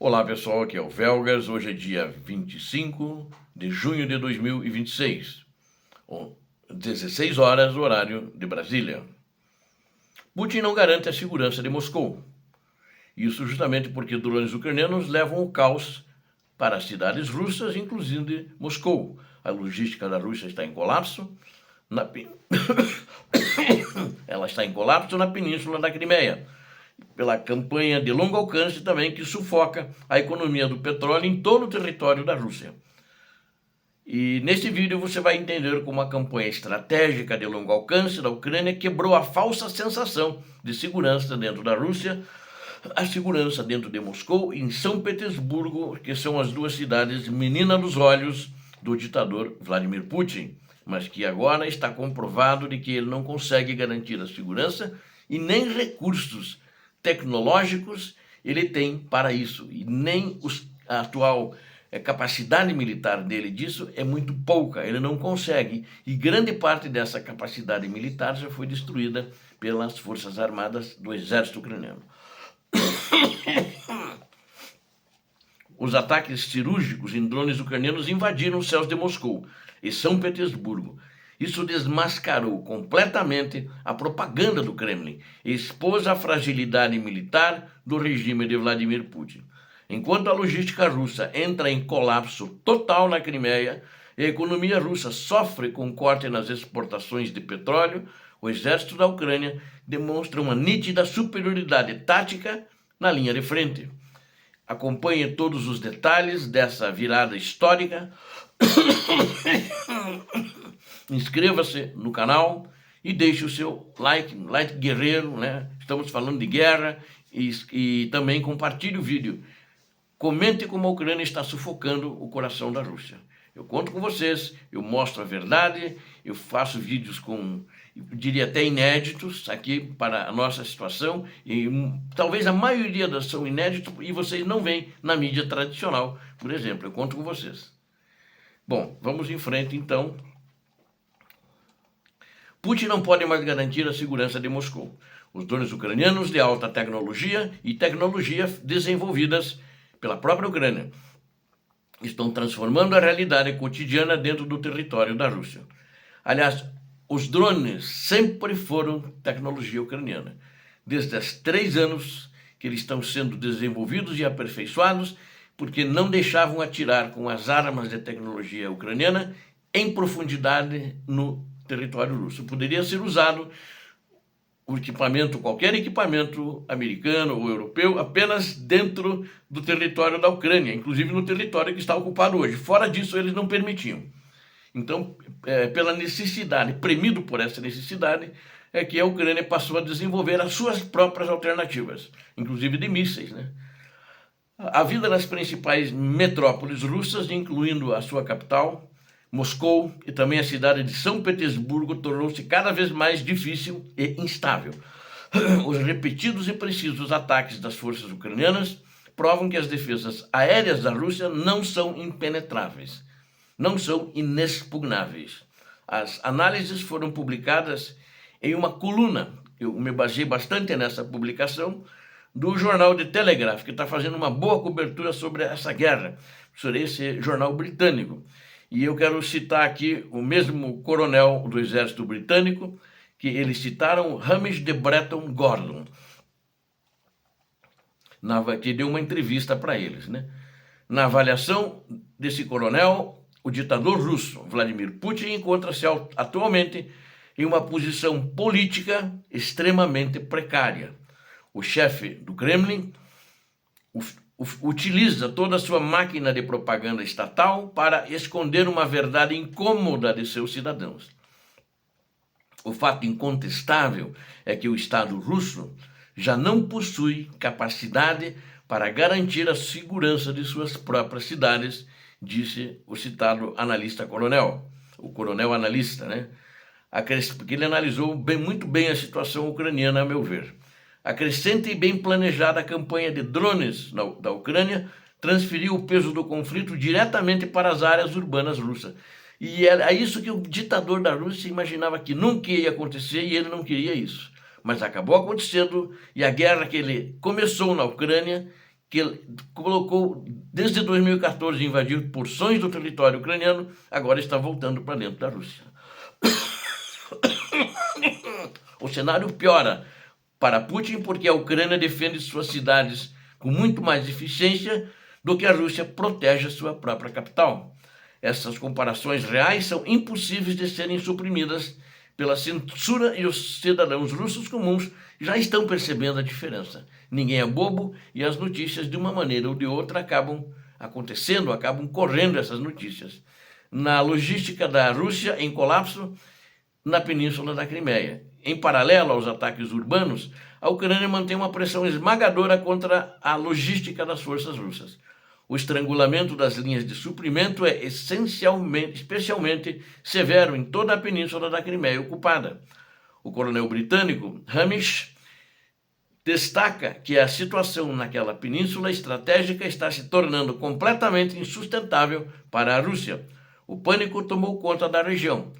Olá pessoal, aqui é o Velgas, hoje é dia 25 de junho de 2026, 16 horas, horário de Brasília. Putin não garante a segurança de Moscou. Isso justamente porque drones ucranianos levam o caos para as cidades russas, inclusive Moscou. A logística da Rússia está em colapso, ela está em colapso na península da Crimeia, pela campanha de longo alcance também que sufoca a economia do petróleo em todo o território da Rússia. E neste vídeo você vai entender como a campanha estratégica de longo alcance da Ucrânia quebrou a falsa sensação de segurança dentro da Rússia, a segurança dentro de Moscou e em São Petersburgo, que são as duas cidades menina dos olhos do ditador Vladimir Putin, mas que agora está comprovado de que ele não consegue garantir a segurança e nem recursos tecnológicos ele tem para isso, e nem a atual capacidade militar dele disso é muito pouca, ele não consegue, e grande parte dessa capacidade militar já foi destruída pelas forças armadas do exército ucraniano. Os ataques cirúrgicos em drones ucranianos invadiram os céus de Moscou e São Petersburgo. Isso desmascarou completamente a propaganda do Kremlin e expôs a fragilidade militar do regime de Vladimir Putin. Enquanto a logística russa entra em colapso total na Crimeia e a economia russa sofre com corte nas exportações de petróleo, o exército da Ucrânia demonstra uma nítida superioridade tática na linha de frente. Acompanhe todos os detalhes dessa virada histórica. Inscreva-se no canal e deixe o seu like guerreiro, né? Estamos falando de guerra e também compartilhe o vídeo. Comente como a Ucrânia está sufocando o coração da Rússia. Eu conto com vocês, eu mostro a verdade, eu faço vídeos eu diria até inéditos aqui para a nossa situação, e talvez a maioria das são inéditos e vocês não veem na mídia tradicional, por exemplo, eu conto com vocês. Bom, vamos em frente então. Putin não pode mais garantir a segurança de Moscou. Os drones ucranianos de alta tecnologia e tecnologia desenvolvidas pela própria Ucrânia estão transformando a realidade cotidiana dentro do território da Rússia. Aliás, os drones sempre foram tecnologia ucraniana. Desde os 3 anos que eles estão sendo desenvolvidos e aperfeiçoados, porque não deixavam atirar com as armas de tecnologia ucraniana em profundidade no território russo. Poderia ser usado qualquer equipamento americano ou europeu, apenas dentro do território da Ucrânia, inclusive no território que está ocupado hoje. Fora disso, eles não permitiam. Então, pela necessidade, premido por essa necessidade, é que a Ucrânia passou a desenvolver as suas próprias alternativas, inclusive de mísseis, né? A vida nas principais metrópoles russas, incluindo a sua capital, Moscou, e também a cidade de São Petersburgo, tornou-se cada vez mais difícil e instável. Os repetidos e precisos ataques das forças ucranianas provam que as defesas aéreas da Rússia não são impenetráveis, não são inexpugnáveis. As análises foram publicadas em uma coluna, eu me baseei bastante nessa publicação, do jornal The Telegraph, que está fazendo uma boa cobertura sobre essa guerra, sobre esse jornal britânico. E eu quero citar aqui o mesmo coronel do exército britânico, que eles citaram, Hamish de Breton Gordon, que deu uma entrevista para eles, né? Na avaliação desse coronel, o ditador russo, Vladimir Putin, encontra-se atualmente em uma posição política extremamente precária. O chefe do Kremlin utiliza toda a sua máquina de propaganda estatal para esconder uma verdade incômoda de seus cidadãos. O fato incontestável é que o Estado russo já não possui capacidade para garantir a segurança de suas próprias cidades, disse o citado analista coronel, o coronel analista, né? Porque ele analisou muito bem a situação ucraniana, a meu ver. A crescente e bem planejada campanha de drones da Ucrânia transferiu o peso do conflito diretamente para as áreas urbanas russas. E é isso que o ditador da Rússia imaginava que nunca ia acontecer, e ele não queria isso. Mas acabou acontecendo, e a guerra que ele começou na Ucrânia, que colocou, desde 2014, invadir porções do território ucraniano, agora está voltando para dentro da Rússia. O cenário piora para Putin porque a Ucrânia defende suas cidades com muito mais eficiência do que a Rússia protege a sua própria capital. Essas comparações reais são impossíveis de serem suprimidas pela censura e os cidadãos russos comuns já estão percebendo a diferença. Ninguém é bobo e as notícias, de uma maneira ou de outra, acabam acontecendo, acabam correndo essas notícias. Na logística da Rússia em colapso na península da Crimeia. Em paralelo aos ataques urbanos, a Ucrânia mantém uma pressão esmagadora contra a logística das forças russas. O estrangulamento das linhas de suprimento é especialmente severo em toda a península da Crimeia ocupada. O coronel britânico Hamish destaca que a situação naquela península estratégica está se tornando completamente insustentável para a Rússia. O pânico tomou conta da região,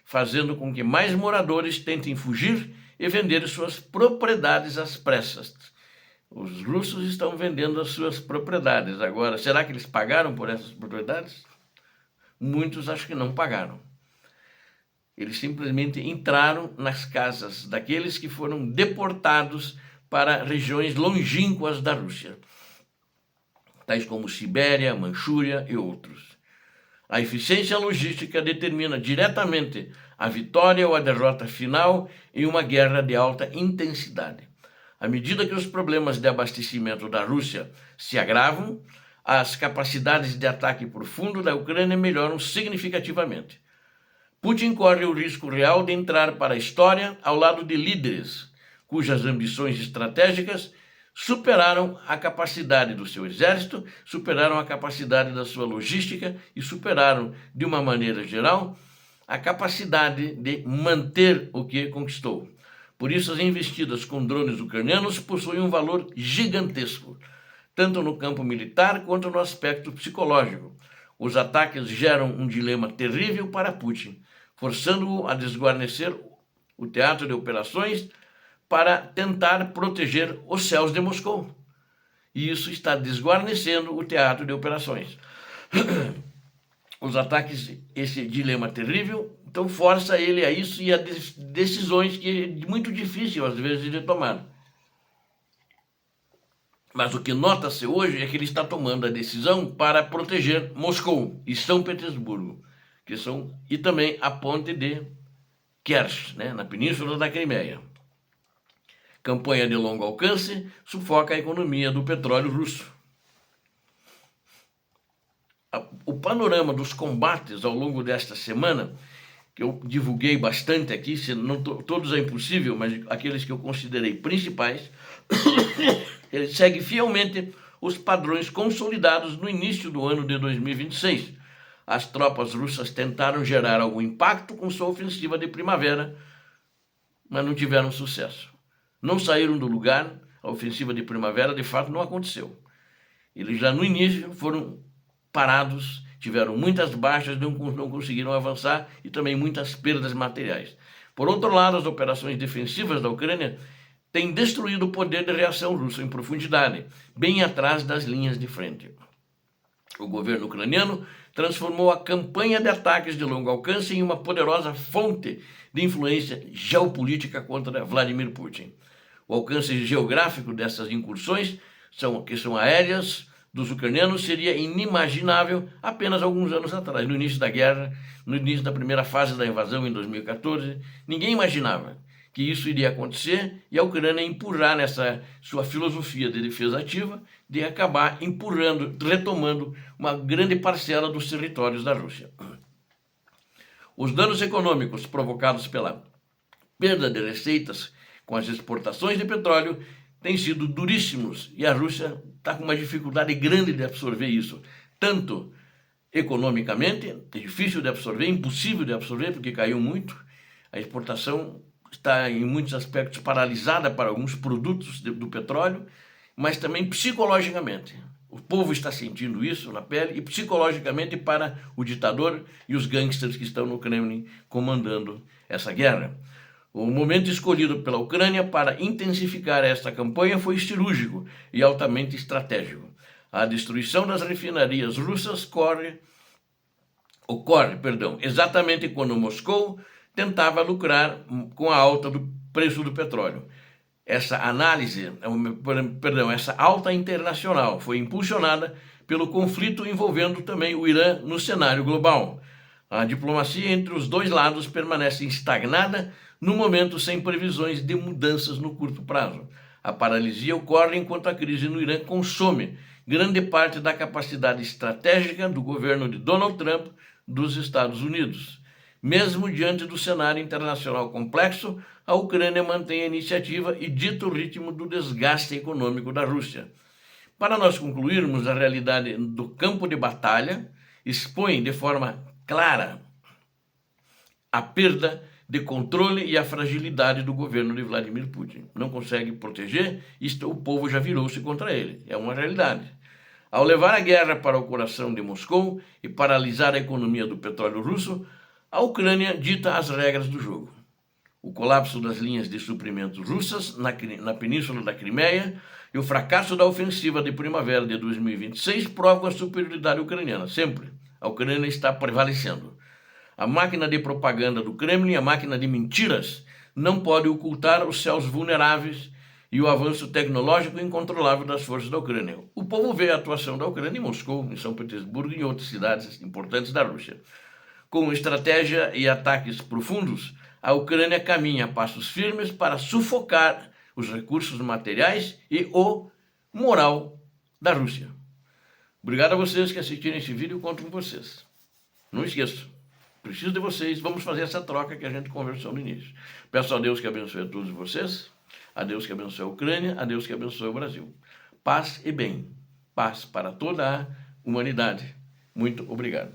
fazendo com que mais moradores tentem fugir e vender suas propriedades às pressas. Os russos estão vendendo as suas propriedades. Agora, será que eles pagaram por essas propriedades? Muitos acho que não pagaram. Eles simplesmente entraram nas casas daqueles que foram deportados para regiões longínquas da Rússia, tais como Sibéria, Manchúria e outros. A eficiência logística determina diretamente a vitória ou a derrota final em uma guerra de alta intensidade. À medida que os problemas de abastecimento da Rússia se agravam, as capacidades de ataque profundo da Ucrânia melhoram significativamente. Putin corre o risco real de entrar para a história ao lado de líderes cujas ambições estratégicas superaram a capacidade do seu exército, superaram a capacidade da sua logística e superaram, de uma maneira geral, a capacidade de manter o que conquistou. Por isso, as investidas com drones ucranianos possuem um valor gigantesco, tanto no campo militar quanto no aspecto psicológico. Os ataques geram um dilema terrível para Putin, forçando-o a desguarnecer o teatro de operações para tentar proteger os céus de Moscou. E isso está desguarnecendo o teatro de operações. Os ataques, esse dilema terrível, então força ele a isso e a decisões que é muito difícil às vezes de tomar. Mas o que nota-se hoje é que ele está tomando a decisão para proteger Moscou e São Petersburgo, que são, e também a ponte de Kerch, na península da Crimeia. Campanha de longo alcance sufoca a economia do petróleo russo. O panorama dos combates ao longo desta semana, que eu divulguei bastante aqui, se não todos é impossível, mas aqueles que eu considerei principais, ele segue fielmente os padrões consolidados no início do ano de 2026. As tropas russas tentaram gerar algum impacto com sua ofensiva de primavera, mas não tiveram sucesso. Não saíram do lugar, a ofensiva de primavera de fato não aconteceu. Eles já no início foram parados, tiveram muitas baixas, não conseguiram avançar e também muitas perdas materiais. Por outro lado, as operações defensivas da Ucrânia têm destruído o poder de reação russo em profundidade, bem atrás das linhas de frente. O governo ucraniano transformou a campanha de ataques de longo alcance em uma poderosa fonte de influência geopolítica contra Vladimir Putin. O alcance geográfico dessas incursões, que são aéreas, dos ucranianos seria inimaginável apenas alguns anos atrás. No início da guerra, no início da primeira fase da invasão em 2014, ninguém imaginava que isso iria acontecer e a Ucrânia empurrar nessa sua filosofia de defesa ativa, de acabar empurrando, retomando uma grande parcela dos territórios da Rússia. Os danos econômicos provocados pela perda de receitas com as exportações de petróleo têm sido duríssimos e a Rússia está com uma dificuldade grande de absorver isso, tanto economicamente, é difícil de absorver, impossível de absorver porque caiu muito, a exportação está em muitos aspectos paralisada para alguns produtos do petróleo, mas também psicologicamente. O povo está sentindo isso na pele e psicologicamente para o ditador e os gangsters que estão no Kremlin comandando essa guerra. O momento escolhido pela Ucrânia para intensificar esta campanha foi cirúrgico e altamente estratégico. A destruição das refinarias russas ocorre, exatamente quando Moscou tentava lucrar com a alta do preço do petróleo. Essa essa alta internacional foi impulsionada pelo conflito envolvendo também o Irã no cenário global. A diplomacia entre os dois lados permanece estagnada no momento sem previsões de mudanças no curto prazo. A paralisia ocorre enquanto a crise no Irã consome grande parte da capacidade estratégica do governo de Donald Trump dos Estados Unidos. Mesmo diante do cenário internacional complexo, a Ucrânia mantém a iniciativa e dita o ritmo do desgaste econômico da Rússia. Para nós concluirmos, a realidade do campo de batalha expõe de forma clara a perda de controle e a fragilidade do governo de Vladimir Putin. Não consegue proteger, o povo já virou-se contra ele. É uma realidade. Ao levar a guerra para o coração de Moscou e paralisar a economia do petróleo russo, a Ucrânia dita as regras do jogo. O colapso das linhas de suprimentos russas na península da Crimeia e o fracasso da ofensiva de primavera de 2026 provam a superioridade ucraniana. Sempre a Ucrânia está prevalecendo. A máquina de propaganda do Kremlin, a máquina de mentiras, não pode ocultar os céus vulneráveis e o avanço tecnológico incontrolável das forças da Ucrânia. O povo vê a atuação da Ucrânia em Moscou, em São Petersburgo e em outras cidades importantes da Rússia. Com estratégia e ataques profundos, a Ucrânia caminha a passos firmes para sufocar os recursos materiais e o moral da Rússia. Obrigado a vocês que assistiram esse vídeo e conto com vocês. Não esqueça, preciso de vocês, vamos fazer essa troca que a gente conversou no início. Peço a Deus que abençoe a todos vocês, a Deus que abençoe a Ucrânia, a Deus que abençoe o Brasil. Paz e bem, paz para toda a humanidade. Muito obrigado.